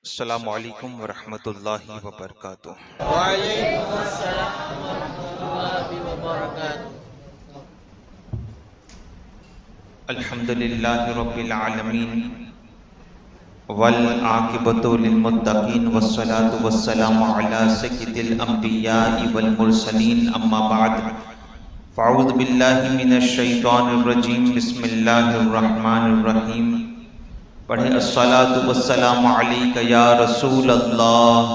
अस्सलामु अलैकुम वरहमतुल्लाहि वबरकातुह। वालेकुम अस्सलाम वरहमतुल्लाहि वबरकातुह। अल्हम्दुलिल्लाहि रब्बिल आलमीन वल आकिबतु लिल मुत्तकीन वस्सलातु वस्सलामु अला सय्यिदिल अंबियाइ वल मुरसलीन अम्मा बाद फ़अऊज़ु बिल्लाहि मिनश शैतानिर रजीम बिस्मिल्लाहिर रहमानिर रहीम। पढ़े अस्सलातु वस्सलामु अलैका या रसूल अल्लाह,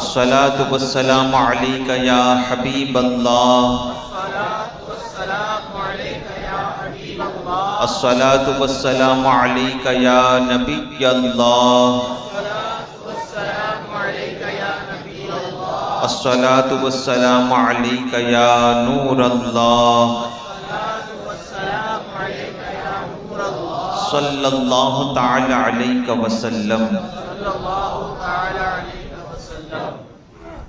अस्सलातु वस्सलामु अलैका या हबीब अल्लाह, अस्सलातु वस्सलामु अलैका या नबी अल्लाह, अस्सलातु वस्सलामु अलैका या नूर अल्लाह, सल्लल्लाहु तआला अलैहि वसल्लम।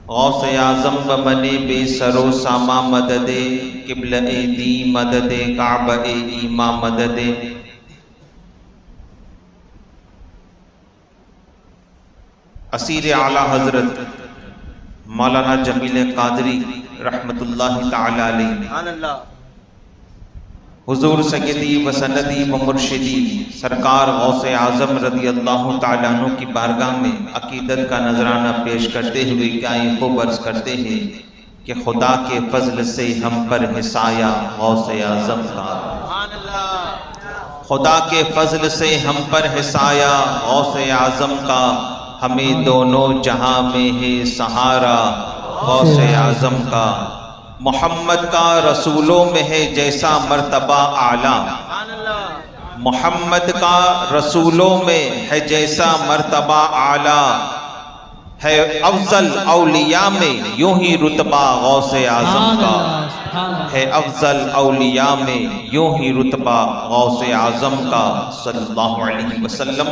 गौसे आज़म व बने बेसरो सामा मददे किबला ए दी मददे काबा ए ईमा मददे। असीर आला हजरत मौलाना जमील कादरी रहमतुल्लाहि तआला अलैहि हुजूर सय्यदी व सनदी व मुर्शिदी सरकार गौसे आज़म रज़ी अल्लाह तआला अन्हु की बारगाह में अकीदत का नजराना पेश करते हुए क्या ये खूब अर्ज़ करते हैं कि खुदा के फजल से हम पर है साया गौसे आज़म का, खुदा के फजल से हम पर है साया गौसे आज़म का, हमें दोनों जहां में है सहारा गौसे आज़म का। मोहम्मद का रसूलों में है जैसा मर्तबा आला, मोहम्मद का रसूलों में है जैसा मर्तबा आला, है अफजल औलिया में यूं ही रुतबा गौसे आज़म का, है अफजल औलिया में यूं ही रुतबा गौसे आज़म का सल्लल्लाहु अलैहि वसल्लम।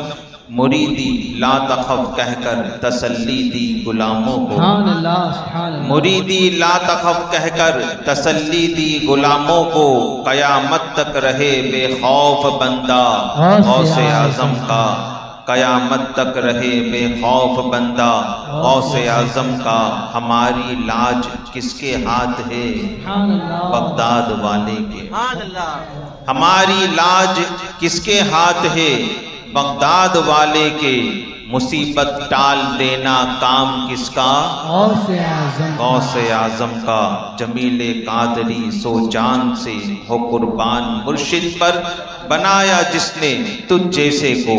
मुरीदी ला तखफ कहकर तसल्ली दी गुलामों को, मुरीदी ला तखफ कहकर तसल्ली दी गुलामों को, कयामत तक रहे बेखौफ बंदा गौसे आज़म का, कयामत तक रहे बेखौफ बंदा गौसे आज़म का। हमारी लाज किसके हाथ है बगदाद वाले के, हमारी लाज किसके हाथ है बगदाद वाले के, मुसीबत टाल देना काम किसका गौसे आज़म का। जमीले कादरी सो जान से हो कुर्बान मुर्शिद पर, बनाया जिसने तुझ जैसे को,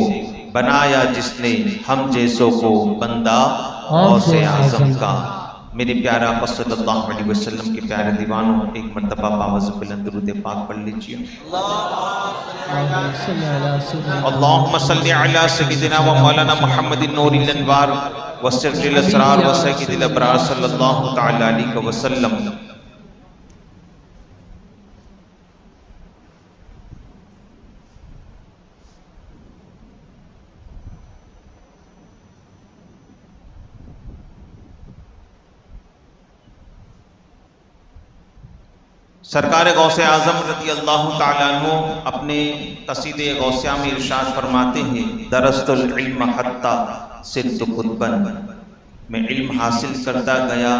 बनाया जिसने हम जैसों को बंदा गौसे आज़म का। मेरे प्यारा आका सल्लल्लाहु अलैहि वसल्लम के प्यारे दीवानों, एक मर्तबा बावज़ बुलंद दुरूद पाक पढ़ लीजिए। अल्लाहुम्मा सल्लि अला सय्यिदिना व मौलाना मुहम्मदिन नूरिल अनवार व सिर्रिल असरार व सय्यिदिल अबरार सल्लल्लाहु तआला अलैहि वसल्लम। सरकार गौसे आज़म रज़ी अल्लाह तआला अन्हु अपने कसीदे गौसिया में इरशाद फरमाते हैं, दरस्तुल इल्म हत्ता सिरतु कुतबन, मैं इल्म हासिल करता गया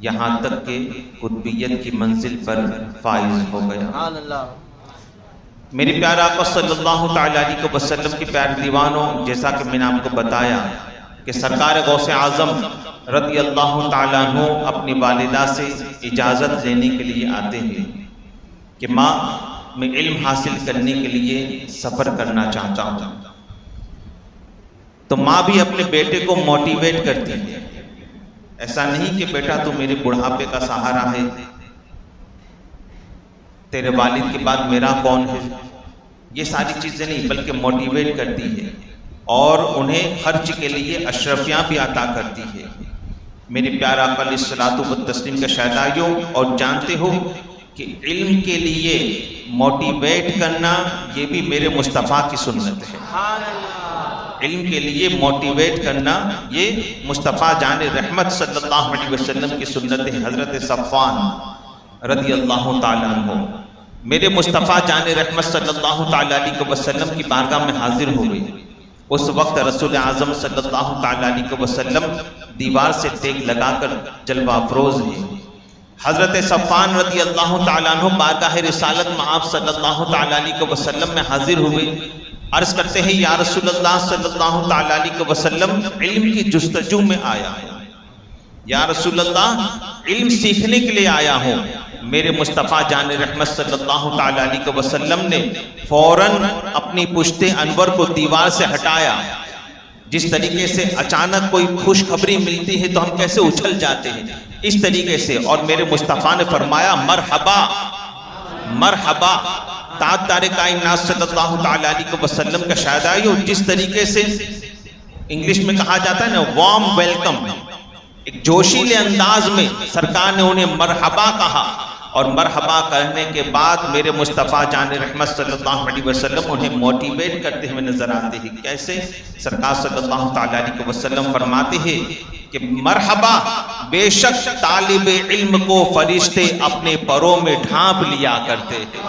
यहाँ तक के कुतबियत की मंजिल पर फाइज हो गया। मेरे प्यारे आका सल्लल्लाहु तआला अलैहि वसल्लम के प्यारे दीवानों, जैसा कि मैंने आपको बताया कि सरकार गौसे आज़म रज़ी अल्लाह तआला अन्हु अपनी वालिदा से इजाज़त लेने के लिए आते हैं कि माँ, मैं इल्म हासिल करने के लिए सफ़र करना चाहता हूँ। तो माँ भी अपने बेटे को मोटिवेट करती है, ऐसा नहीं कि बेटा तू मेरे बुढ़ापे का सहारा है, तेरे वालिद के बाद मेरा कौन है, ये सारी चीज़ें नहीं, बल्कि मोटिवेट करती है और उन्हें खर्च के लिए अशरफियाँ भी अता करती है। मेरे प्यारा आका अलैहिस्सलातु व तस्लीम के शहदाइयों, और जानते हो कि इल्म के लिए मोटिवेट करना ये भी मेरे मुस्तफ़ा की सुन्नत है। इल्म के लिए मोटिवेट करना ये मुस्तफ़ा जान रहमत सल्लल्लाहु अलैहि वसल्लम की सुन्नत है। हज़रत सफ़वान रज़ी अल्लाह तआला अन्हु मेरे मुस्तफ़ा जान रहमत सल्लल्लाहु ताला अलैहि वसल्लम की बारगाह में हाजिर हो गई। उस वक्त रसूल आज़म सल्लल्लाहु ताला अलैहि वसल्लम दीवार से तेग लगाकर जलवा अफरोज है। हज़रत सफ़ान रज़ी अल्लाह ताला अन्हु बारगाह रिसालत में आप सल्लल्लाहु ताला अलैहि वसल्लम में हाजिर हुए। अर्ज़ करते हैं या रसूलल्लाह सल्लल्लाहु ताला अलैहि वसल्लम इल्म की जुस्तजू में आया हूँ, या रसूलल्लाह इल्म सीखने के लिए आया हूँ। मेरे मुस्तफ़ा जान रहमत सल्लल्लाहु ताला अलैहि वसल्लम ने फौरन अपनी पुश्ते अनवर को दीवार से हटाया। जिस तरीके से अचानक कोई खुशखबरी मिलती है तो हम कैसे उछल जाते हैं, इस तरीके से। और मेरे मुस्तफ़ा ने फरमाया मरहबा मरहबा, ताज़दार कायनात सल्लल्लाहु ताला अलैहि वसल्लम का शायद आयो। जिस तरीके से इंग्लिश में कहा जाता है ना वार्म वेलकम, एक जोशीले अंदाज में सरकार ने उन्हें मरहबा कहा। और मरहबा कहने के बाद मेरे मुस्तफ़ा जान रहमत सल्लल्लाहु अलैहि वसल्लम उन्हें मोटिवेट करते हुए नजर आते हैं। कैसे? सरकार सल्लल्लाहु ताला अलैहि वसल्लम फरमाते हैं कि मरहबा, बेशक तालिब इल्म को फरिश्ते अपने परों में ढांप लिया करते हैं।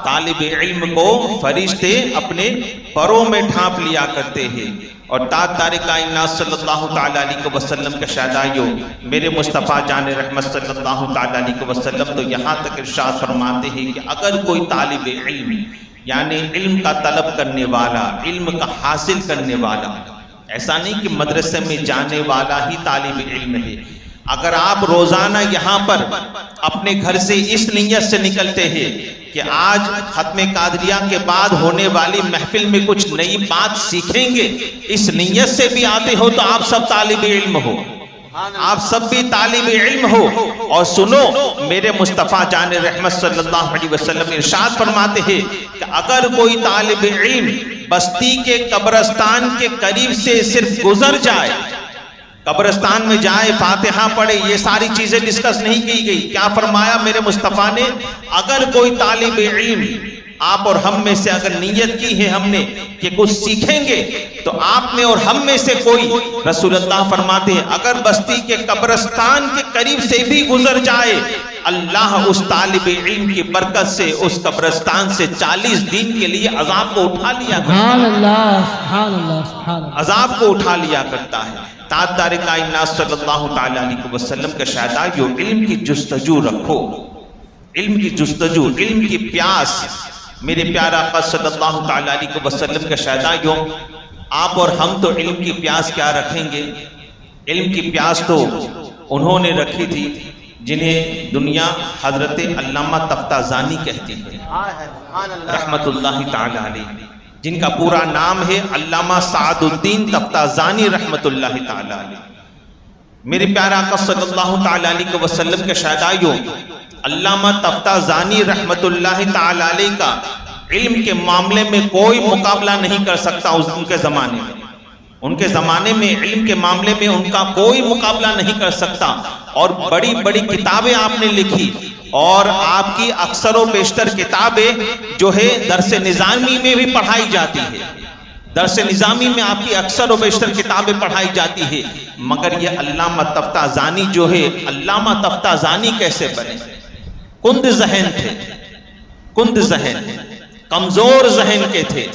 तालिब इल्म को फरिश्ते अपने परों में ढांप लिया करते हैं। और ताज़दार कायनात सल्लल्लाहु ताला अलैहि वसल्लम के शहदाइयों मेरे मुस्तफ़ा जान रहमत सल्लल्लाहु ताला अलैहि वसल्लम तो यहाँ तक इरशाद फरमाते हैं कि अगर कोई तालिब इल्म यानी इल्म का तलब करने वाला, इल्म का हासिल करने वाला, ऐसा नहीं कि मदरसे में जाने वाला ही तालिब इल्म है। अगर आप रोजाना यहाँ पर अपने घर से इस नीयत से निकलते हैं कि आज खत्म कादरिया के बाद होने वाली महफिल में कुछ नई बात सीखेंगे, इस नीयत से भी आते हो तो आप सब तालिब इल्म हो, आप सब भी तालिब इल्म हो। और सुनो, मेरे मुस्तफ़ा जान रहमत सल्लल्लाहु अलैहि वसल्लम इरशाद फरमाते हैं कि अगर कोई तालिब इल्म बस्ती के कब्रिस्तान के करीब से सिर्फ गुजर जाए, कब्रिस्तान में जाए, फातिहा पढ़े, ये सारी चीजें डिस्कस नहीं की गई। क्या फरमाया मेरे मुस्तफ़ा ने? अगर कोई तालिब इल्म, आप और हम में से अगर नीयत की है हमने कि कुछ सीखेंगे, तो आप में और हम में से कोई, रसूलुल्लाह फरमाते हैं, अगर बस्ती के कब्रिस्तान के करीब से भी गुजर जाए, अल्लाह उस तालिब इल्म की बरकत से उस कब्रिस्तान से 40 दिन के लिए अजाब को उठा लिया अजाब को उठा लिया करता है। ताज़दार कायनात सल्लल्लाहु ताला अलैहि वसल्लम का शहदाइयों इल्म की जुस्तजू रखो, इल्म की जुस्तजू, इल्म की प्यास। मेरे प्यारा आका सल्लल्लाहु ताला अलैहि वसल्लम का शहदाइयों आप और हम तो इल्म की प्यास क्या रखेंगे? इल्म की प्यास तो उन्होंने रखी थी जिन्हें दुनिया हजरत अल्लामा तफ्ताज़ानी कहती है रहमतुल्लाहि ताला अलैहि, जिनका पूरा नाम है अल्लामा सादुद्दीन तफ्ताज़ानी रहमतुल्लाहि ताला अलैहि। मेरे प्यारे आका सल्लल्लाहु ताला अलैहि वसल्लम के शहदाइयों अल्लामा तफ्ताज़ानी रहमतुल्लाहि ताला अलैहि का इल्म के मामले में कोई मुकाबला नहीं कर सकता। उनके ज़माने में, उनके ज़माने में इल्म के मामले में उनका कोई मुकाबला नहीं कर सकता। और बड़ी बड़ी किताबें आपने लिखी, और आपकी अक्सर व बेशतर किताबें जो है दरस निज़ामी में भी पढ़ाई जाती है। दरस निज़ामी में आपकी अक्सर व बेशतर किताबें पढ़ाई जाती है। मगर ये अल्लामा तफ्ताज़ानी जो है, अल्लामा तफ्ताज़ानी कैसे बने? कुंद ज़हन थे, कुंद ज़हन, कमज़ोर ज़हन के थे।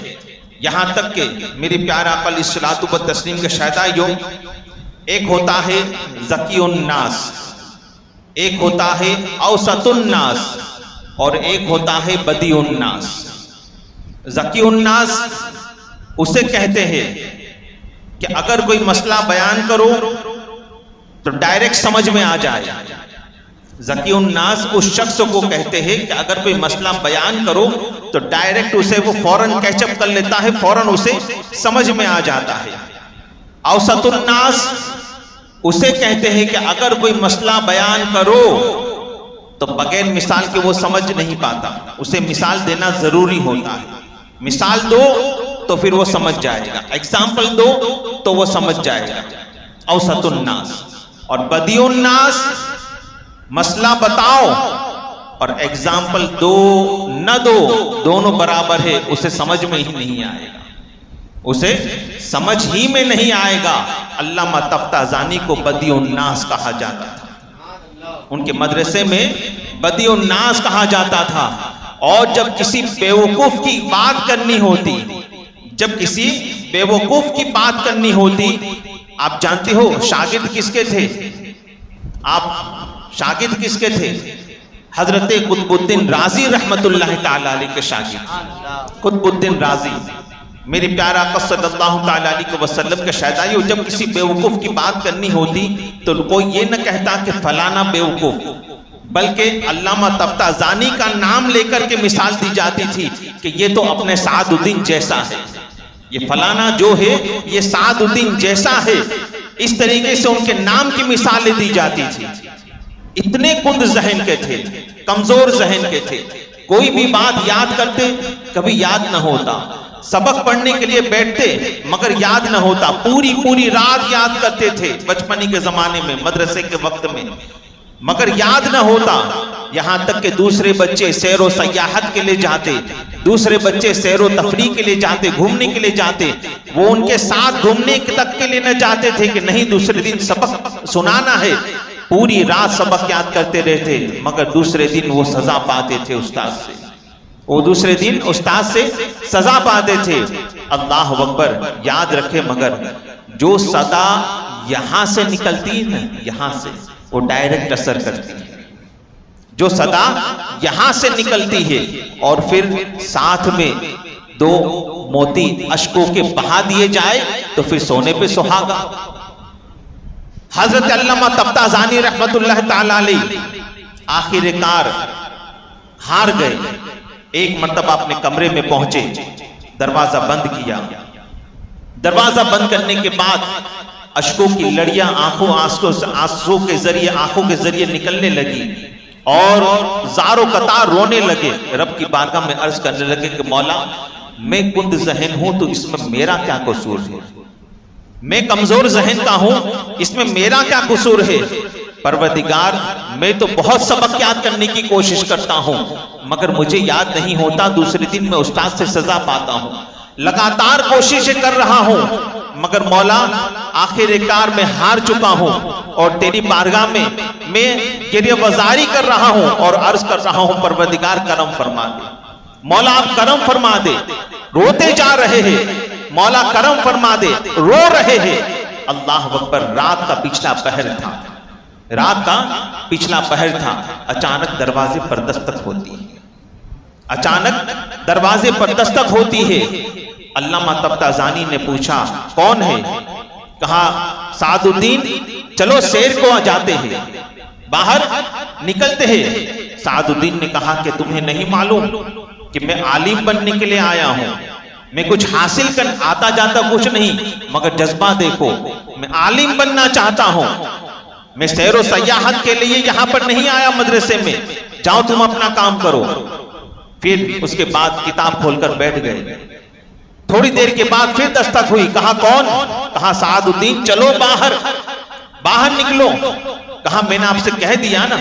यहाँ तक के मेरे प्यारा आका अलैहिस्सलातु व तस्लीम के शहदाइयों, एक होता है ज़कीउन्नास, एक होता है औसतुन्नास, और एक होता है बदीउन्नास। ज़कीउन्नास उसे कहते हैं कि अगर कोई मसला बयान करो तो डायरेक्ट समझ में आ जाए। ज़कीउन्नास उस शख्स को कहते हैं कि अगर कोई मसला बयान करो तो डायरेक्ट उसे वो फौरन कैचअप कर लेता है, फौरन उसे समझ में आ जाता है। औसतुन्नास उसे कहते हैं कि अगर कोई मसला बयान करो तो बगैर मिसाल के वो समझ नहीं पाता, उसे मिसाल देना जरूरी होता है। मिसाल दो तो फिर वो समझ जाएगा, एग्जाम्पल दो तो वो समझ जाएगा। औसतुन्नास। और बदीउन्नास, मसला बताओ और एग्जाम्पल दो न दो, दोनों बराबर है, उसे समझ में ही नहीं आएगा, उसे समझ ही में नहीं आएगा। अल्लामा तफ्ताज़ानी को बदीउन्नास कहा जाता था। उनके मदरसे में बदीउन्नास कहा जाता था। और जब किसी बेवकूफ की बात करनी होती, जब किसी बेवकूफ की बात करनी होती, आप जानते हो शागिर्द किसके थे? आप शागिर्द किसके थे? हजरत कुतुबुद्दीन राजी रहमतुल्लाह ताला अलैह के शागिर्द कुतुबुद्दीन राजी, मेरे प्यारा सल्लल्लाहु ताला अलैहि वसल्लम के शहदाई। जब किसी बेवकूफ की बात करनी होती तो कोई ये न कहता कि फलाना बेवकूफ, बल्कि अल्लामा तफ्ताजानी का नाम लेकर के मिसाल दी जाती थी कि ये तो अपने सादुद्दीन जैसा है, ये फलाना जो है ये सादुद्दीन जैसा है। इस तरीके से उनके नाम की मिसालें दी जाती थी। इतने कुंद जहन के थे, कमजोर जहन के थे। कोई भी बात याद करते कभी याद न होता, सबक पढ़ने के लिए बैठते मगर याद न होता, पूरी पूरी रात याद करते थे बचपनी के जमाने में, मदरसे के वक्त में, मगर याद न होता। यहां तक कि दूसरे बच्चे सैरो सयाहत के लिए जाते, दूसरे बच्चे सैरो तफरी के लिए जाते, घूमने के लिए जाते, वो उनके साथ घूमने तक के लिए न जाते थे कि नहीं दूसरे दिन सबक सुनाना है। पूरी रात सबक याद करते रहते मगर दूसरे दिन वो सजा पाते थे उस्ताद से, वो दूसरे दिन उस्ताद से सजा पाते थे। अल्लाह अकबर, याद रखे मगर जो सदा यहां से निकलती है ना, यहां से वो डायरेक्ट असर करती है। जो सदा यहां से निकलती है और फिर साथ में दो मोती अश्कों के बहा दिए जाए तो फिर सोने पे सुहागा। हजरत अल्लामा तफ्ताजानी रहमतुल्लाह ताला अलैह आखिरकार हार गए। एक मर्तबा अपने कमरे में पहुंचे, दरवाजा बंद किया। दरवाजा बंद करने के बाद अश्कों की लड़ियां आंसू के जरिए निकलने लगी और ज़ारो कतार रोने लगे। रब की बारगाह में अर्ज करने लगे कि मौला, मैं कुंद जहन हूं तो इसमें मेरा क्या कसूर है? मैं कमजोर जहन का हूं, इसमें मेरा क्या कसूर है? परवरदिगार, मैं तो बहुत सबक याद करने की कोशिश करता हूं मगर मुझे याद नहीं होता। दूसरे दिन मैं उस्ताद से सजा पाता हूं, लगातार कोशिशें कर रहा हूं मगर मौला आखिरकार मैं हार चुका हूं और तेरी बारगाह में मैं गिरियावज़ारी कर रहा हूं और अर्ज कर रहा हूं, परवरदिगार करम फरमा दे, मौला आप करम फरमा दे। रोते जा रहे हैं, मौला करम फरमा दे, रो रहे हैं। अल्लाह अकबर, रात का पिछला पहर था, रात का पिछला पहर था। अचानक दरवाजे पर दस्तक होती है, अचानक दरवाजे पर दस्तक होती है। अल्लामा तफ्ताजानी ने पूछा, कौन है? कहा, सादुद्दीन, चलो शेर को जाते हैं। बाहर निकलते हैं। सादुद्दीन ने कहा कि तुम्हें नहीं मालूम कि मैं आलिम बनने के लिए आया हूं, मैं कुछ हासिल कर आता जाता कुछ नहीं मगर जज्बा देखो, मैं आलिम बनना चाहता हूं। मैं सैरो सयाहत के लिए यहां पर नहीं आया मदरसे में, जाओ तुम अपना काम करो। फिर उसके बाद किताब खोलकर बैठ गए। थोड़ी देर के बाद फिर दस्तक हुई। कहा, कौन? कहा, सादुद्दीन, चलो बाहर, बाहर निकलो। कहा, मैंने आपसे कह दिया ना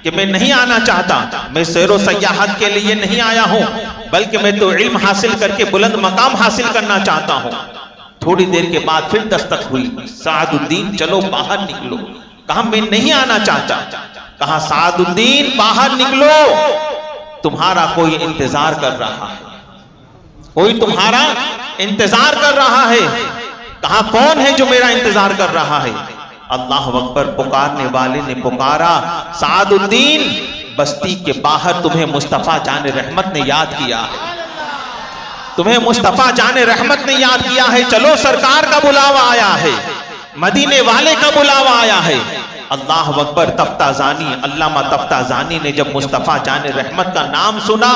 कि मैं नहीं आना चाहता, मैं सैरो सयाहत के लिए नहीं आया हूं बल्कि मैं तो इल्म हासिल करके बुलंद मकाम हासिल करना चाहता हूं। थोड़ी देर के बाद फिर दस्तक हुई। सादुद्दीन, चलो बाहर निकलो। कहा, मैं नहीं आना चाहता। कहा, सादुद्दीन, बाहर निकलो, तुम्हारा कोई इंतजार कर रहा है, कोई तुम्हारा इंतजार कर रहा है। कहा, कौन है जो मेरा इंतजार कर रहा है? अल्लाह अकबर, पुकारने वाले ने पुकारा, सादुद्दीन, बस्ती के बाहर तुम्हें मुस्तफा जाने रहमत ने याद किया है, तुम्हें मुस्तफा जाने रहमत ने याद किया है। चलो, सरकार का बुलावा आया है, मदीने वाले का बुलावा आया है। अल्लाह अकबर, तफ्ताजानी, अल्लामा तफ्ताजानी ने जब मुस्तफा जाने रहमत का नाम सुना,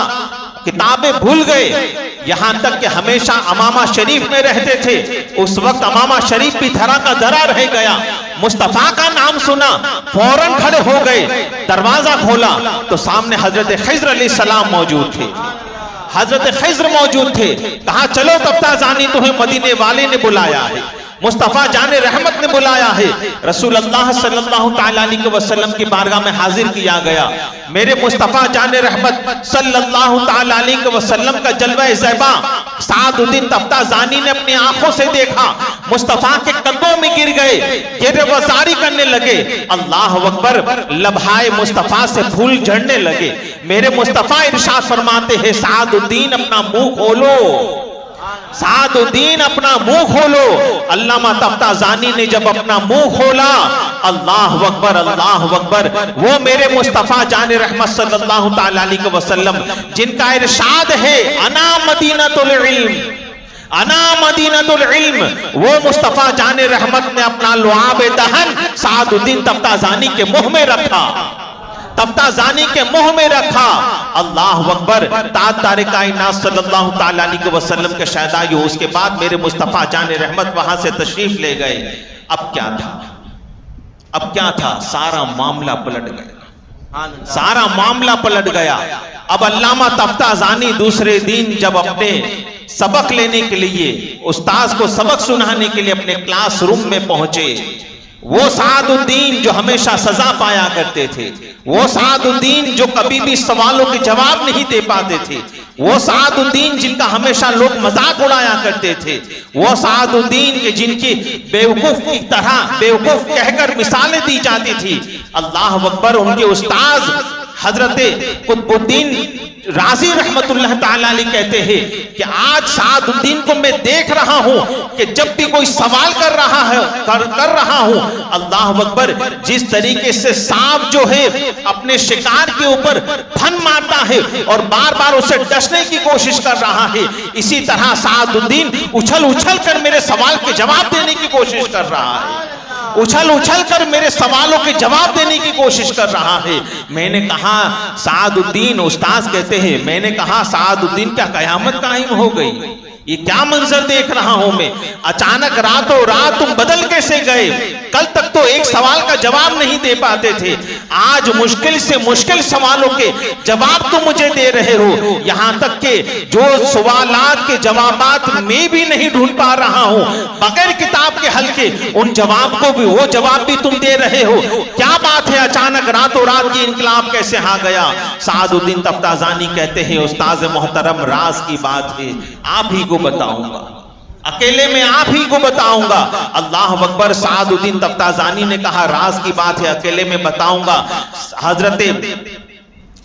किताबें भूल गए। यहां तक कि हमेशा अमामा शरीफ में रहते थे, उस वक्त अमामा शरीफ भी धरा का धरा रह गया। मुस्तफा का नाम सुना, फौरन खड़े हो गए। दरवाजा खोला तो सामने हजरत खिज़्र अलैहिस्सलाम मौजूद थे, हजरत खिज़्र मौजूद थे। कहा, चलो तफ्ताजानी, तुम्हें मदीने वाले ने बुलाया है, मुस्तफा जाने रहमत ने बुलाया है। रसूल अल्लाह सल्लल्लाहु ताला अलैहि वसल्लम की बारगाह में हाजिर किया गया। मेरे मुस्तफा जाने रहमत सल्लल्लाहु ताला अलैहि वसल्लम का जलवा ज़ैबा सादुद्दीन तफ्ताजानी ने अपनी आंखों से देखा, मुस्तफा के कदमों में गिर गए, गिरवजारी करने लगे। अल्लाह अकबर, लम्हाए मुस्तफा से फूल झड़ने लगे। मेरे मुस्तफा इरशाद फरमाते हैं, सादुद्दीन अपना मुंह खोलो, सादुद्दीन अपना मुंह खोलो। अल्लामा तफ्ताजानी ने जब अपना मुंह खोला, अल्लाह अकबर, अल्लाह अकबर, वो मेरे मुस्तफा जान रहमत सल्लल्लाहु ताला अलैहि वसल्लम जिनका इरशाद है, अना मदीनतुल इल्म, अना मदीनतुल इल्म, वो मुस्तफा जान रहमत ने अपना लुआब दहन सादुद्दीन तफ्ताजानी के मुंह में रखा, तफ्ताजानी के मुंह में रखा। अल्लाह अकबर, ताज कायनात सल्लल्लाहु ताला अलैहि वसल्लम के शहदाई हो। उसके बाद मेरे मुस्तफा जान रहमत वहां से तशरीफ ले गए। अब क्या था, अब क्या था, सारा मामला पलट गया, सारा मामला पलट गया। अब अल्लामा तफ्ताजानी दूसरे दिन जब अपने सबक लेने के लिए, उस्ताद को सबक सुनाने के लिए अपने क्लासरूम में पहुंचे, वो सादुद्दीन जो हमेशा सजा पाया करते थे, वो सादुद्दीन जो कभी भी सवालों के जवाब नहीं दे पाते थे, वो सादुद्दीन जिनका हमेशा लोग मजाक उड़ाया करते थे, वो सादुद्दीन के जिनकी बेवकूफ की तरह बेवकूफ कहकर मिसालें दी जाती थी। अल्लाह अकबर, उनके उस्ताद हजरत कुतुबुद्दीन राजी रहमतुल्लाह ताला अलैह कहते हैं कि आज सादुद्दीन को मैं देख रहा हूं कि जब भी कोई सवाल कर रहा है, कर रहा हूं, अल्लाह अकबर, जिस तरीके से सांप जो है अपने शिकार के ऊपर फन मारता है और बार बार उसे डसने की कोशिश कर रहा है, इसी तरह सादुद्दीन उछल उछल कर मेरे सवाल के जवाब देने की कोशिश कर रहा है, उछल उछल कर मेरे सवालों के जवाब देने की कोशिश कर रहा है। मैंने कहा सादुद्दीन, उस्ताद कहते हैं, मैंने कहा सादुद्दीन क्या कयामत कायम हो गई, ये क्या मंजर देख रहा हूं मैं, अचानक रातों रात तुम बदल कैसे गए, कल तक तो एक सवाल का जवाब नहीं दे पाते थे, आज मुश्किल से मुश्किल सवालों के जवाब तुम मुझे दे रहे हो, यहां तक के जो सवालात के जवाबात मैं भी नहीं ढूंढ पा रहा हूं, बगैर किताब के हल्के उन जवाब को भी, वो जवाब भी तुम दे रहे हो, क्या बात है, अचानक रातों रात की इनकलाब कैसे आ गया। सादुद्दीन तफ्ताजानी कहते हैं, उस्ताद मोहतरम, राज की बात है, आप ही को बताऊंगा, अकेले में आप ही को बताऊंगा। अल्लाह अकबर, सादुद्दीन तफ्ताजानी ने कहा राज की बात है, अकेले में बताऊंगा। हजरत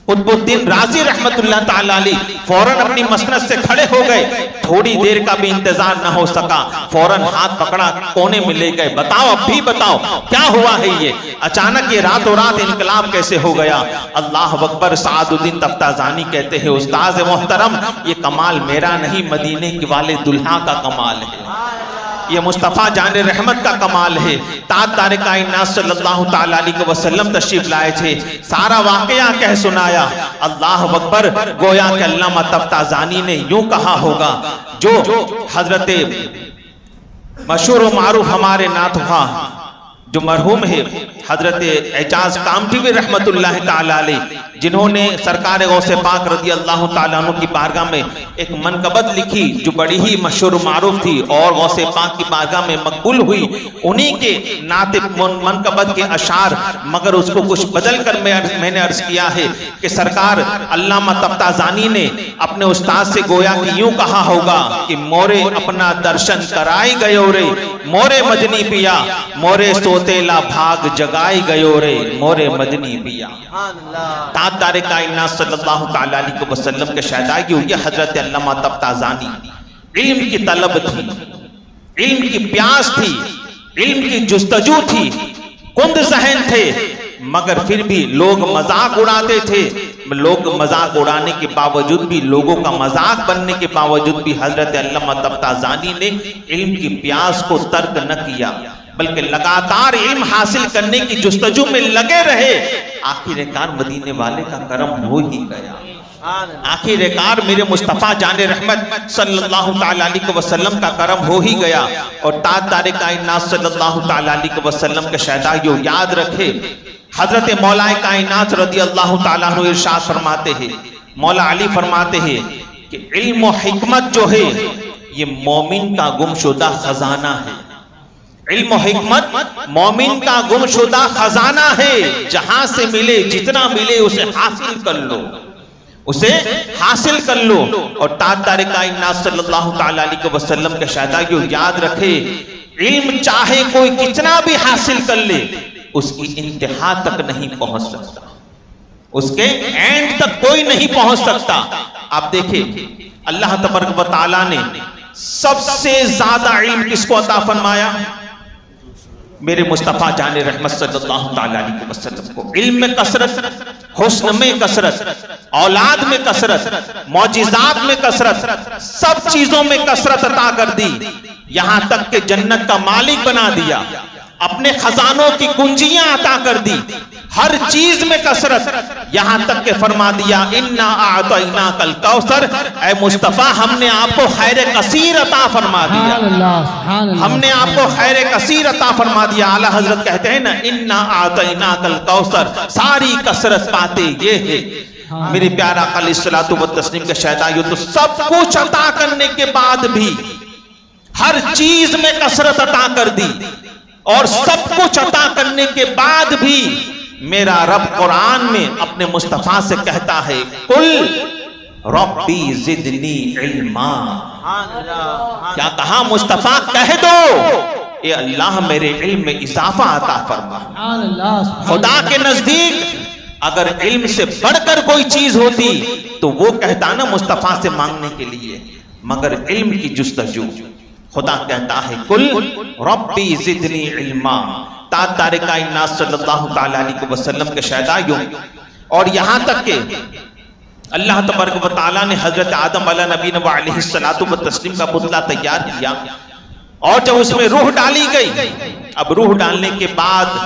कुतुबुद्दीन राजी रहमतुल्लाह ताला अलैह फौरन अपनी मसनद से खड़े हो गए, थोड़ी देर का भी इंतजार न हो सका, फौरन हाथ पकड़ा, कोने में ले गए, बताओ, अब भी बताओ क्या हुआ है ये, अचानक ये रातों रात इनकलाब कैसे हो गया। अल्लाह अकबर, सादुद्दीन तफ्ताजानी कहते हैं, उस्ताद मोहतरम, ये कमाल मेरा नहीं, मदीने के वाले दुल्हा का कमाल है, ये मुस्तफा जान रहमत का कमाल है। ताज कायनात सल्लल्लाहु ताला अलैहि वसल्लम तशरीफ लाए थे, सारा वाकया कह सुनाया। अल्लाह अकबर, गोया के अल्लामा तफ्ताजानी ने यूं कहा होगा, जो हजरत मशहूर मारूफ हमारे नाथुखा जो मरहूम है हजरत एजाज कामठी रहमतुल्लाह ताला अलैह, जिन्होंने सरकार गौसे पाक रज़ी अल्लाह ताला अन्हु की बारगाह में एक मनकबत लिखी जो बड़ी ही मशहूर मारूफ थी और गौसे पाक की बारगाह में मकबूल हुई, उन्हीं के नाते मनकबत के अशार, मगर उसको कुछ बदल कर मैंने अर्ज किया है कि सरकार अल्लामा तफ्ताजानी ने अपने उस्ताद से गोया कि यूं कहा होगा कि मोरे अपना दर्शन कराई गयो रे, मोरे मदनी पिया, मोरे सोतेला भाग जगाई गयो रे, मोरे मदनी पिया। ताज कायनात सल्लल्लाहु ताला अलैहि वसल्लम के शहदाई हुई हजरत अल्लामा तफ्ताजानी, इल्म की तलब थी, इल्म की प्यास थी, इल्म की जुस्तजू थी, कुंद ज़हन थे, मगर फिर भी लोग मजाक उड़ाते थे। लोग मजाक उड़ाने के बावजूद भी, लोगों का मजाक बनने के बावजूद भी हजरत अल्लामा तफ्ताजानी ने इल्म की प्यास को तर्क न किया, बल्कि लगातार इल्म हासिल करने की जुस्तजू में लगे रहे। आखिरकार मदीने वाले का करम हो ही गया, आखिरकार मेरे मुस्तफा जाने रहमत सल्लल्लाहु ताला अलैहि वसल्लम का करम हो ही गया। और ताज कायनात सल्लल्लाहु ताला अलैहि वसल्लम के शहदाइयों, याद रखे, हजरत मौलाए कायनात रज़ी अल्लाह ताला अन्हु इरशाद फरमाते हैं, मौला अली फरमाते हैं कि इल्म और हिकमत जो है ये मोमिन का गुमशुदा खजाना है। इल्म और हिकमत मोमिन का गुमशुदा खजाना है, जहां से मिले, जितना मिले उसे हासिल कर लो। उसे हासिल कर लो। और ताजदार कायनात सल्लल्लाहु ताला अलैहि वसल्लम के शहदाइयों याद रखे, इल्म चाहे कोई कितना भी हासिल कर ले, उसकी इंतहा तक नहीं पहुंच सकता, उसके एंड तक कोई नहीं पहुंच सकता। आप देखिए अल्लाह तबारक व तआला ने सबसे ज्यादा इल्म किसको अता फरमाया? मेरे मुस्तफा जाने रहमत सल्लल्लाहु ताला अलैहि वसल्लम को। इल्म में कसरत, हुस्न में कसरत, औलाद में कसरत, मौजिजात में कसरत, सब चीजों में कसरत अता कर दी। यहां तक कि जन्नत का मालिक बना दिया, अपने खजानों की कुंजियां अता कर दी, हर चीज में कसरत। यहां तक के फरमा दिया इन्ना आतैना कल कौसर, ऐ मुस्तफा हमने आपको खैर कसीर अता फरमा दिया, हमने आपको खैर कसीर अता फरमा दिया। आला हजरत कहते हैं ना, इन्ना आतैना कल कौसर, सारी कसरत पाते ये है। मेरे प्यारा अलैहिस्सलातु व तस्लीम के शहदाइयों, तो सब कुछ अता करने के बाद भी हर चीज में कसरत अता कर दी, और सब कुछ अता करने के बाद भी मेरा रब कुरान में अपने मुस्तफा से कहता है, कुल रब्बी जिदनी इल्मा। क्या कहा मुस्तफा? कह दो ए अल्लाह मेरे इल्म में इजाफा अता फरमा। खुदा के नजदीक अगर इल्म से बढ़कर कोई चीज होती तो वो कहता ना मुस्तफा से मांगने के लिए, मगर इल्म की जुस्तजू। खुदा कहता है कुल रब्बी जिदनी इल्मा। ताजदार कायनात सल्लल्लाहु ताला अलैहि वसल्लम के शहदाइयों, और यहां तक के अल्लाह तबारक व तआला ने हजरत आदम अलैहिस्सलातु व तस्लीम का पुतला तैयार किया, और जब उसमें रूह डाली गई, अब रूह डालने के बाद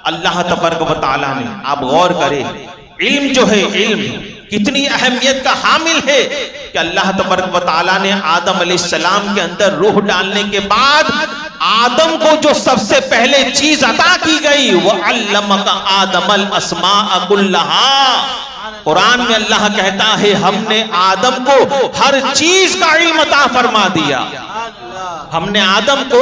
अल्लाह तबारक व तआला ने, आप गौर करें, इल्म जो है, इल्म कितनी अहमियत का हामिल है कि अल्लाह तबारक व तआला ने आदम अलैहिस्सलाम के अंदर रूह डालने के बाद आदम को जो सबसे पहले चीज अता की गई, वो अल्लमका आदमल अस्माअ कुल्लहा। कुरान में अल्लाह कहता है हमने आदम को हर चीज का इल्म अता फरमा दिया, हमने आदम को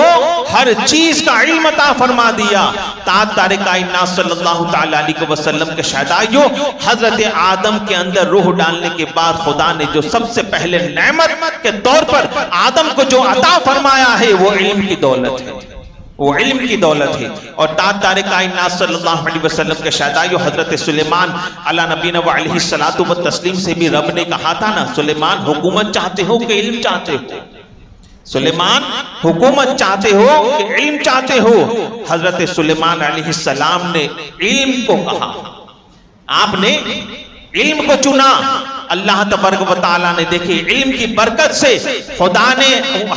हर चीज का इल्म अता फरमा दिया। ताजदार कायनात सल्लल्लाहु ताला अलैहि वसल्लम के शहदाइयों, हजरत आदम के अंदर रूह डालने के बाद खुदा ने जो सबसे पहले नेमत के तौर पर आदम को जो अता फरमाया है वो इल्म की दौलत है, वो इल्म की दौलत है। और ताजदार कायनात सल्लल्लाहु अलैहि वसल्लम के शहदाइयों, हजरत सुलेमान अला नबीना व अलैहिस्सलातु व तस्लीम से भी रब ने कहा था ना, सुलेमान हुकूमत चाहते हो कि इल्म चाहते हो? सुलेमान हुकूमत चाहते हो कि इल्म चाहते हो? हजरत सुलेमान अलैहिस्सलाम ने इल्म को कहा, आपने इल्म को चुना। अल्लाह तबारक व तआला ने, देखिए इल्म की बरकत से खुदा ने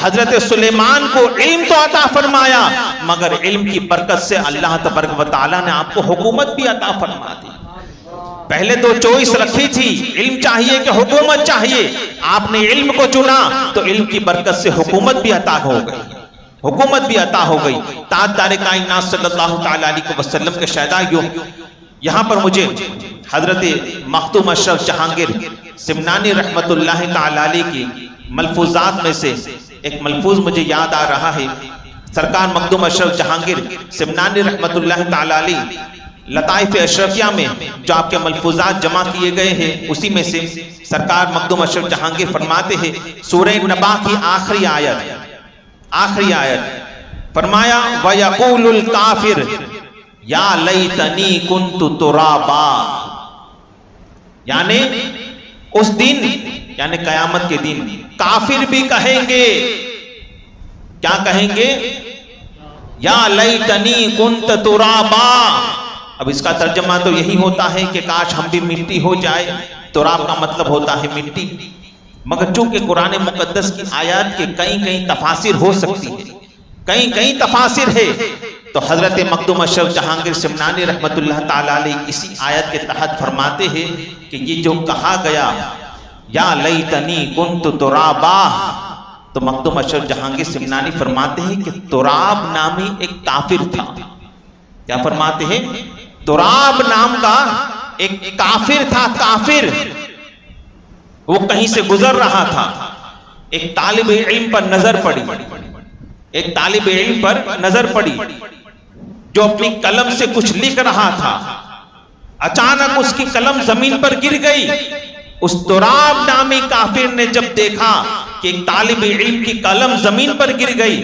हजरत सुलेमान को इल्म तो अता फरमाया, मगर इल्म की बरकत से अल्लाह तबारक व तआला ने आपको हुकूमत भी अता फरमा दी। पहले दो चॉइस रखी थी, इल्म चाहिए कि हुकूमत चाहिए, आपने इल्म को चुना तो इल्म की बरकत से हुकूमत भी अता हो गई, हुकूमत भी अता हो गई। ताजदार कायनात सल्लल्लाहु ताला अलैहि वसल्लम के शहदाइयों, यहां पर मुझे हजरत मखदूम अशरफ जहांगीर सिमनानी रहमतुल्लाह ताला अलैहि की मलफूजात में से एक मलफूज मुझे याद आ रहा है। सरकार मखदूम अशरफ जहांगीर सिमनानी रहमतुल्लाह ताला अलैहि लताइफ अशरफिया में जो आपके मलफूजात जमा किए गए हैं, उसी में से सरकार मखदूम अशरफ जहांगीर फरमाते हैं, सूरह नबा की आखिरी आयत फरमाया, व यक़ूलुल काफिर या लैतनी कुन्तु तुराबा। यानी उस दिन, यानी कयामत के दिन, काफिर भी कहेंगे, क्या कहेंगे? या लैतनी कुन्त तुराबा। अब इसका तर्जमा तो यही होता है कि काश हम भी मिट्टी हो जाए। तुराब का मतलब होता है मिट्टी, मगर चूंकि कुरान मुकद्दस की आयत के कई कई तफासिर हो सकती है, कई कई तफासिर है, तो हजरत मखदूम अशरफ जहांगीर सिमनानी रहमतुल्लाह ताला अलैहि इसी आयत के तहत फरमाते हैं कि ये जो कहा गया या लैतनी कुन्तु तुराबा, तो मखदूम अशरफ जहांगीर सिमनानी फरमाते हैं कि तुराब नामी एक काफिर था। क्या फरमाते हैं? तुराब नाम का एक काफिर था, काफिर। वो कहीं से गुजर रहा था, एक तालिब इल्म पर नजर पड़ी, एक तालिब इल्म पर नजर पड़ी जो अपनी कलम से कुछ लिख रहा था। अचानक उसकी कलम जमीन पर गिर गई, उस तुराब नामी काफिर ने जब देखा कि एक तालिब इल्म की कलम जमीन पर गिर गई,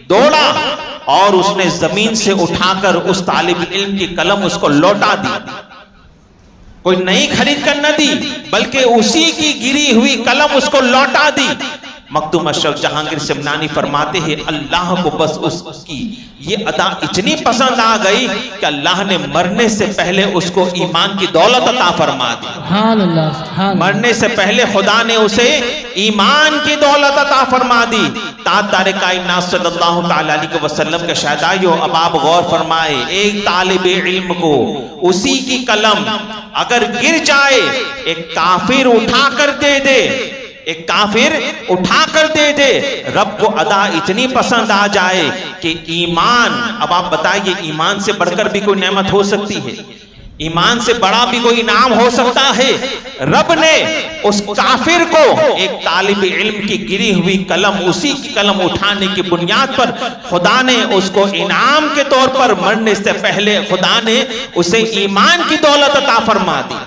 दौड़ा और उसने जमीन से उठाकर उस तालिब इल्म की कलम उसको लौटा दी। कोई नई खरीद कर न दी, बल्कि उसी की गिरी हुई कलम उसको लौटा दी। मखदूम अशरफ जहांगीर सिमनानी फरमाते हैं, अल्लाह को बस उसकी ये अदा इतनी पसंद आ गई कि अल्लाह ने मरने से पहले उसको ईमान की दौलत अता फरमा दी। मरने से पहले खुदा ने उसे ईमान की दौलत अता फरमा दी। तारे कायनात सल्लल्लाहु अलैहि वसल्लम के शहदाइयो, अब आप गौर फरमाए, एक तालिब इल्म को उसी की कलम अगर गिर जाए, एक काफिर उठा कर दे दे, एक काफिर उठा कर दे दे, रब को अदा इतनी पसंद आ जाए कि ईमान, अब आप बताइए, ईमान से बढ़कर भी कोई नेमत हो सकती है? ईमान से बड़ा भी कोई इनाम हो सकता है? रब ने उस काफिर को एक तालिब इल्म की गिरी हुई कलम, उसी की कलम उठाने की बुनियाद पर खुदा ने उसको इनाम के तौर पर मरने से पहले खुदा ने उसे ईमान की दौलत अता फरमा दी,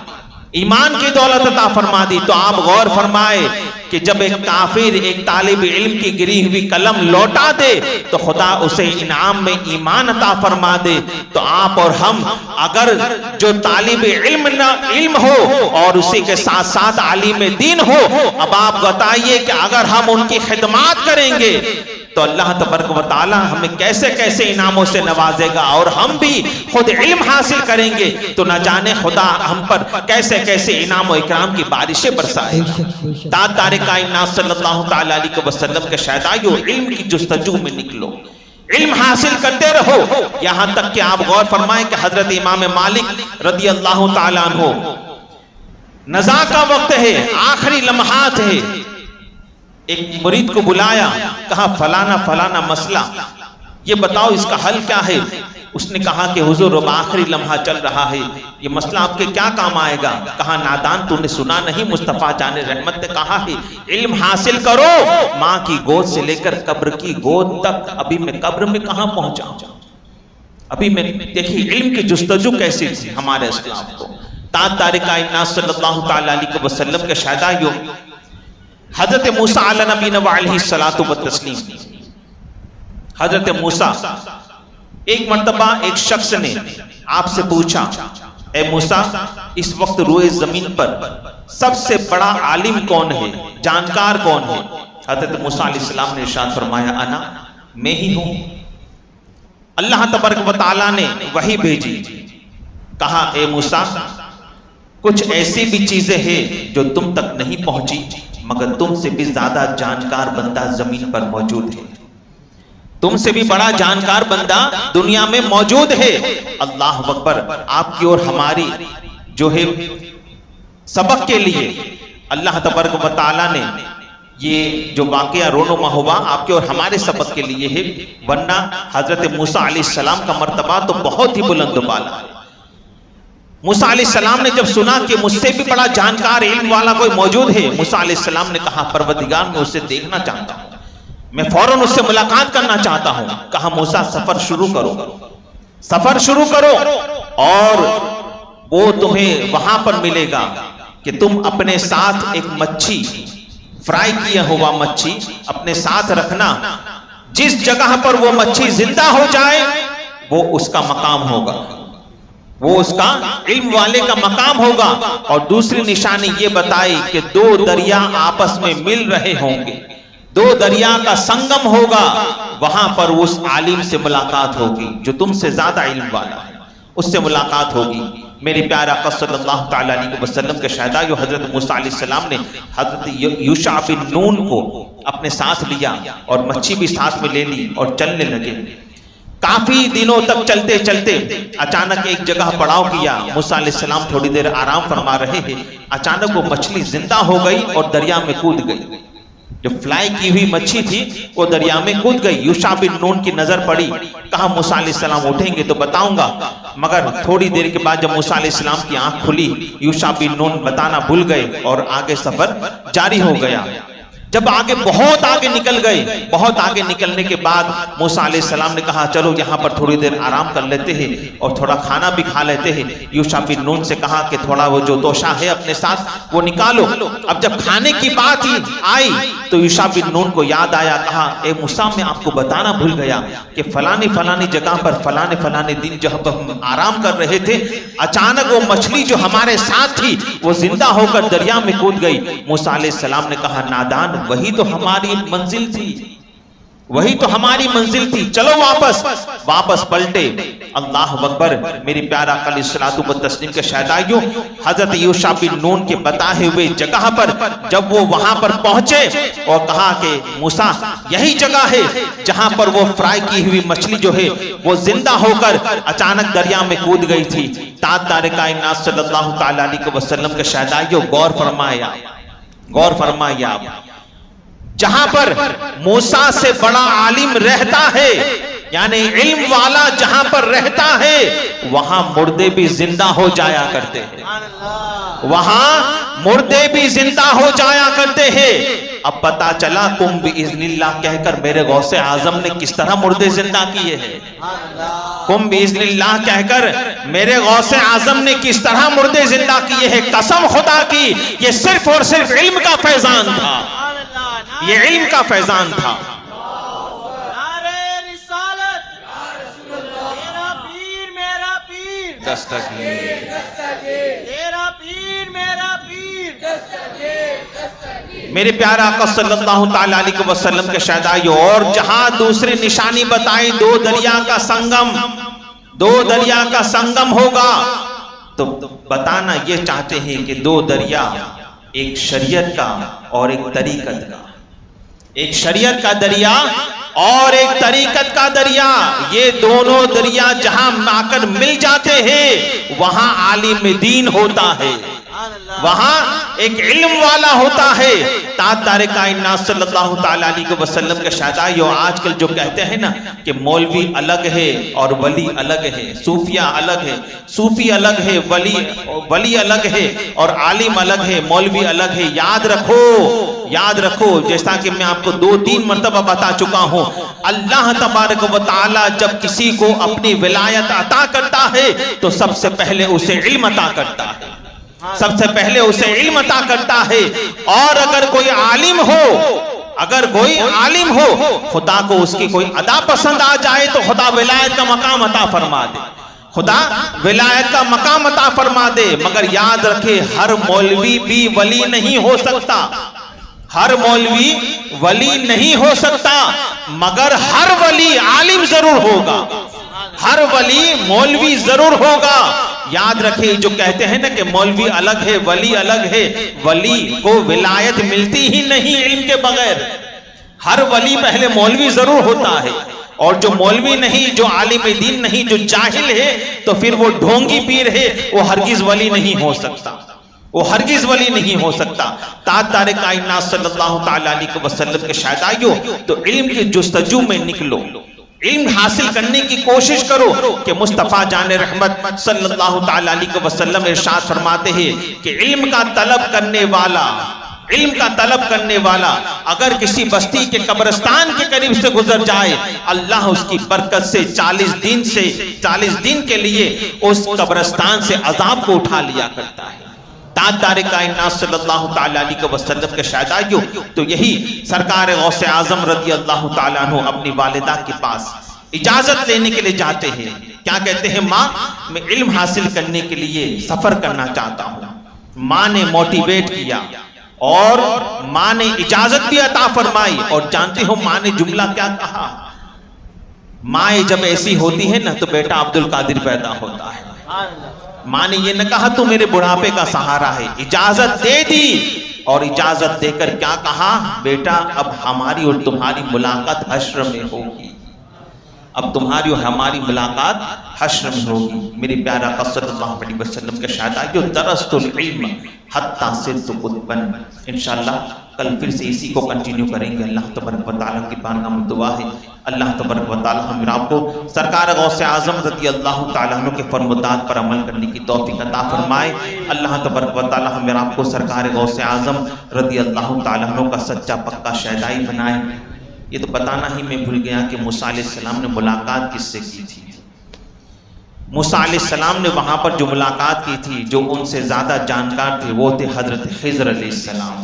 ईमान की दौलत अता फरमा दी। तो आप गौर फरमाए कि जब एक काफिर एक तालिब इल्म की गिरी हुई कलम लौटा दे तो खुदा उसे इनाम में ईमान अता फरमा दे। तो आप और हम अगर जो तालिब इल्म हो और उसी के साथ साथ आलिम दीन हो, अब आप बताइए कि अगर हम उनकी खिदमत करेंगे तो अल्लाह तबारक व तआला हमें कैसे कैसे इनामों से नवाजेगा, और हम भी खुद इल्म हासिल करेंगे तो न जाने खुदा हम पर कैसे कैसे इनाम और इकराम की बारिशें बरसाएगा। तारे कायनात सल्लल्लाहु अलैहि वसल्लम के शहदाइयों, इल्म की जुस्तजू में निकलो, इल्म हासिल करते रहो। यहां तक कि आप गौर फरमाएं कि हजरत इमाम मालिक रदी अल्लाह तआला अन्हु, नज़ा का वक्त है, आखिरी लम्हात है, एक मुरीद को बुलाया, कहा फलाना फलाना मसला, ये बताओ इसका हल क्या है? उसने कहा कि हुजूर अब आखिरी लम्हा चल रहा है, ये मसला आपके क्या काम आएगा? कहा नादान, तूने सुना नहीं मुस्तफा जाने रहमत ने कहा है इल्म हासिल करो, माँ की गोद से लेकर कब्र की गोद तक। अभी मैं कब्र में कहां पहुंचा, अभी मैं, देखिए इल्म की जुस्तजू कैसी थी हमारे इस्लाम को। तारे कायनात सल्लल्लाहु अलैहि वसल्लम के शहदाइयों, हजरत मूसा अला नबीना व अलैहि सलातु व तस्लीम, हजरत मूसा, एक मर्तबा एक शख्स ने आपसे पूछा, ए मूसा, इस वक्त रोए जमीन पर सबसे बड़ा आलिम कौन है, जानकार कौन है? हजरत मूसा अलैहिस्सलाम ने इरशाद फरमाया, अना, मैं ही हूं। अल्लाह तबारक व तआला ने वही भेजी, कहा ए मूसा, कुछ ऐसी भी चीजें हैं जो तुम तक नहीं पहुंची, मगर तुमसे भी ज्यादा जानकार बंदा जमीन पर मौजूद है, तुमसे भी बड़ा जानकार बंदा दुनिया में मौजूद है। अल्लाह अकबर। आपकी और हमारी जो है सबक के लिए अल्लाह तबारक व तआला ने ये जो वाकया रोनुमा हुआ आपके और हमारे सबक के लिए है, वरना हजरत मूसा अलैहिस्सलाम का मर्तबा तो बहुत ही बुलंद बाला है। मूसा अलैहिस्सलाम ने जब सुना कि मुझसे भी बड़ा जानकार इल्म वाला कोई मौजूद है, मूसा अलैहिस्सलाम ने कहा, परवरदिगार, मैं उससे देखना चाहता हूं, मैं फौरन उससे मुलाकात करना चाहता हूं। कहा, मूसा सफर शुरू करो, सफर शुरू करो, और वो तुम्हें वहां पर मिलेगा कि तुम अपने साथ एक मच्छी, फ्राई किया हुआ मच्छी अपने साथ रखना। जिस जगह पर वो मच्छी जिंदा हो जाए वो उसका मकाम होगा, वो उसका इल्म वाले का मकाम होगा। और दूसरी निशानी ये बताई कि दो दरिया आपस में मिल रहे होंगे, दो दरिया का संगम होगा, वहां पर उस आलिम से मुलाकात होगी जो तुमसे ज्यादा इल्म वाला है, उससे मुलाकात होगी। मेरे प्यारे आका सल्लल्लाहु तआला अलैहि वसल्लम के शहदाइयों, हजरत मूसा अलैहिस्सलाम ने हजरत यूशा बिन नून को अपने साथ लिया और मच्छी भी साथ में ले ली और चलने लगे। काफी दिनों तक चलते चलते अचानक एक जगह पड़ाव किया। मूसा अलैहिस्सलाम थोड़ी देर आराम फरमा रहे हैं, अचानक वो मछली जिंदा हो गई और दरिया में कूद गई। जो फ्लाई की हुई मच्छी थी वो दरिया में कूद गई। यूशा बिन नून की नजर पड़ी, कहा मूसा अलैहिस्सलाम उठेंगे तो बताऊंगा। मगर थोड़ी देर के बाद जब मूसा अलैहिस्सलाम की आंख खुली, यूशा बिन नून बताना भूल गए और आगे सफर जारी हो गया। जब आगे बहुत आगे निकल गए, बहुत आगे निकलने के बाद मूसा अलैहि सलाम ने कहा चलो यहाँ पर थोड़ी देर आराम कर लेते हैं और थोड़ा खाना भी खा लेते हैं। यूशा बिन नून से कहा कि थोड़ा वो जो तोशा है अपने साथ वो निकालो। अब जब खाने की बात ही आई तो यूशा बिन नून को याद आया, कहा ए मूसा मैं आपको बताना भूल गया कि फलानी फलानी जगह पर फलाने फलाने दिन जब हम आराम कर रहे थे अचानक वो मछली जो हमारे साथ थी वो जिंदा होकर दरिया में कूद गई। मूसा अलैहि सलाम ने कहा नादान, वही तो हमारी मंजिल थी, वही तो हमारी मंजिल थी, चलो वापस पलटे। अल्लाह अकबर। मेरी प्यारा अलैहिस्सलातु व तस्लीम के शहदाइयों, हजरत यूशा बिन नून के बताए हुए जगह पर जब वो वहां पर पहुंचे और कहा कि मूसा यही जगह है जहां पर वो फ्राई की हुई मछली जो है वो जिंदा होकर अचानक दरिया में कूद गई थी। ताजदार कायनात सल्लल्लाहु तआला अलैहि वसल्लम के शहदाइयों, गौर फरमाइए आप, जहां पर मूसा से बड़ा आलिम रहता है, यानी इल्म वाला जहां पर रहता है वहां मुर्दे भी जिंदा हो जाया करते हैं, वहां मुर्दे भी जिंदा हो जाया करते हैं। अब पता चला कुम बिइज़्निल्लाह कहकर मेरे गौसे आजम ने किस तरह मुर्दे जिंदा किए हैं। कुम बिइज़्निल्लाह कहकर मेरे गौसे आजम ने किस तरह मुर्दे जिंदा किए हैं। कसम खुदा की ये सिर्फ और सिर्फ इल्म का फैजान था, ये इल्म का फैजान था। मेरे प्यारा आका सल्लल्लाहु तआला अलैहि वसल्लम के शहदाइयों, और जहां दूसरी निशानी बताई दो दरिया का संगम होगा, तो बताना ये चाहते हैं कि दो दरिया, एक शरीयत का और एक तरीकत का, एक शरीयत का दरिया और एक तरीकत का दरिया, ये दोनों दरिया जहां आकर मिल जाते हैं वहां आलिम दीन होता है, वहां एक इल्म वाला होता है। ताजदार कायनात सल्लल्लाहु तआला अलैहि वसल्लम के शहदाइयों, आजकल जो कहते हैं ना कि मौलवी अलग है और वली अलग है, सूफिया अलग है, सूफी अलग है, वली अलग है और आलिम अलग है, मौलवी अलग है। याद रखो, जैसा कि मैं आपको 2-3 मर्तबा बता चुका हूं, अल्लाह तबारक व तआला जब किसी को अपनी विलायत अता करता है तो सबसे पहले उसे इल्म अता करता है, सबसे पहले उसे इल्म अता करता है। और अगर कोई आलिम हो, खुदा को उसकी कोई अदा पसंद आ जाए तो खुदा विलायत का मकाम अता फरमा दे, खुदा विलायत का मकाम अता फरमा दे। मगर याद रखे, हर मौलवी भी वली नहीं हो सकता, हर मौलवी वली नहीं हो सकता, मगर हर वली आलिम जरूर होगा, हर वली मौलवी जरूर होगा। याद रखिए, जो कहते हैं ना कि मौलवी अलग है, वली अलग है, वली को विलायत मिलती ही नहीं इल्म के बगैर। हर वली पहले मौलवी जरूर होता है, और जो मौलवी नहीं, जो आलिम दीन नहीं, जो जाहिल है, तो फिर वो ढोंगी पीर है, वो हरगिज वली नहीं हो सकता, वो हरगिज वली नहीं हो सकता। ताजदार कायनात सल्लल्लाहु तआला अलैहि वसल्लम के शहदाइयों, तो इल्म की जुस्तजू में निकलो, इल्म हासिल करने की कोशिश करो कि मुस्तफ़ा जान रहमत सल्लल्लाहु तआला अलैहि वसल्लम इरशाद फरमाते हैं कि इल्म का तलब करने वाला अगर किसी बस्ती के कब्रिस्तान के करीब से गुजर जाए, अल्लाह उसकी बरकत से 40 दिन के लिए उस कब्रिस्तान से अजाब को उठा लिया करता है। ताजदार कायनात सल्लल्लाहु तआला अलैहि वसल्लम के शहदाइयों, तो यही सरकार गौसे आजम रज़ी अल्लाह तआला अन्हु अपनी वालिदा के पास इजाजत लेने के लिए जाते हैं। क्या कहते हैं? माँ, मैं इल्म हासिल करने के लिए सफर करना चाहता हूँ। माँ ने मोटिवेट किया और माँ ने इजाजत भी अता फरमाई। और जानते हो माँ ने जुमला क्या कहा? माँ जब ऐसी होती है ना तो बेटा अब्दुल कादिर पैदा होता है। माँ ने ये न कहा तू मेरे बुढ़ापे का सहारा है, इजाजत दे दी। और इजाजत देकर क्या कहा? बेटा अब हमारी और तुम्हारी मुलाकात हश्र में होगी, अब तुम्हारी और हमारी मुलाकात हश्र में होगी। मेरे प्यारा सल्लल्लाहु अलैहि वसल्लम के शहदाइयों, दरस्तुल इल्म हत्ता सिरतु कुतबन। इंशाअल्लाह कल फिर से इसी को कंटिन्यू करेंगे। अल्लाह तबारक व तआला की बारगाह में दुआ है, अल्लाह तबारक व तआला हम आपको सरकार गौसे आज़म रज़ी अल्लाह तआला अन्हु के फरमात पर अमल करने की तौफीक अता फरमाए। अल्लाह तबारक व तआला हम आपको सरकार गौसे आज़म रज़ी अल्लाह तआला अन्हु का सच्चा पक्का शहदाई बनाए। ये तो बताना ही मैं भूल गया कि मूसा अलैहिस्सलाम ने मुलाकात किससे की थी। मूसा अलैहिस्सलाम ने वहां पर जो मुलाकात की थी, जो उनसे ज्यादा जानकार थे वो थे हजरत खिज़्र अलैहिस्सलाम।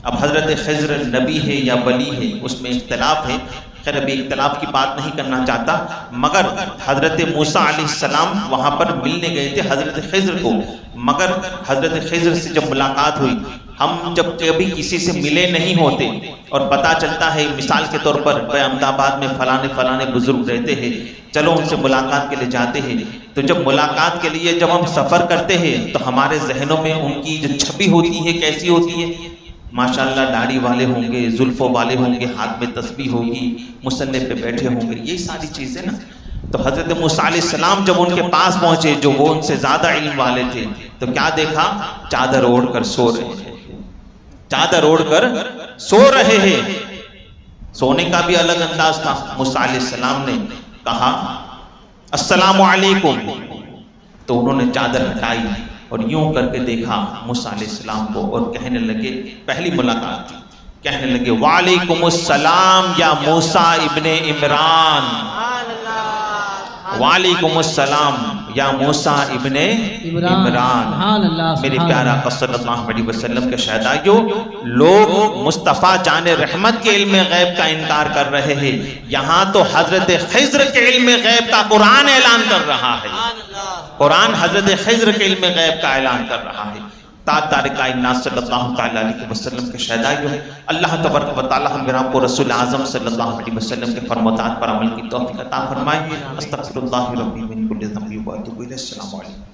अब हजरत खिज़्र नबी है या वली है उसमें इख्तिलाफ है, खैर अभी इख्तिलाफ की बात नहीं करना चाहता, मगर हजरत मूसा अलैहिस्सलाम वहां पर मिलने गए थे हजरत खिज़्र को। मगर हजरत खिज़्र से जब मुलाकात हुई, हम जब कभी किसी से मिले नहीं होते और पता चलता है, मिसाल के तौर पर भाई अहमदाबाद में फलाने फलाने बुजुर्ग रहते हैं, चलो उनसे मुलाकात के लिए जाते हैं, तो जब मुलाकात के लिए जब हम सफ़र करते हैं तो हमारे जहनों में उनकी जो छवि होती है कैसी होती है, माशाल्लाह दाढ़ी वाले होंगे, जुल्फों वाले होंगे, हाथ में तस्बीह होगी, मुसन्ने पे बैठे होंगे, ये सारी चीज़ें ना। तो हजरत मूसा अलैहिस्सलाम जब उनके पास पहुंचे, जो वो उनसे ज़्यादा इल्म वाले थे, तो क्या देखा, चादर ओढ़ कर सो रहे हैं, चादर ओढ़ कर सो रहे हैं। सोने का भी अलग अंदाज था। मूसा अलैहिस्सलाम ने कहा अस्सलामु अलैकुम, तो उन्होंने चादर हटाई और यूं करके देखा मूसा अलैहिस्सलाम को और कहने लगे, पहली मुलाकात थी, कहने लगे वालेकुमुस्सलाम या मूसा इब्ने इमरान, वालेकुमुस्सलाम या मूसा इब्ने इमरान। मेरे प्यारा सल्लल्लाहु अलैहि वसल्लम के शहदाइयों, लोग मुस्तफ़ा जाने रहमत के इल्म गैब का इनकार कर रहे हैं, यहाँ तो हजरत खिज़्र के इल्म गैब का कुरान ऐलान कर रहा है। कुरान हजरत खिज़्र के इल्म गैब का ऐलान कर रहा है। ताज कायनात सल्लल्लाहु तआला अलैहि वसल्लम के शहदाइयों, अल्लाह तबारक व तआला हम आपको रसूल आज़म सल्लल्लाहु अलैहि वसल्लम के फरमात पर अमल की तौफीक अता फरमाए। अस्तगफिरुल्लाह रब्बी मिन कुल्लि ज़ंबि व अतूबु इलैहि। अस्सलामु अलैकुम।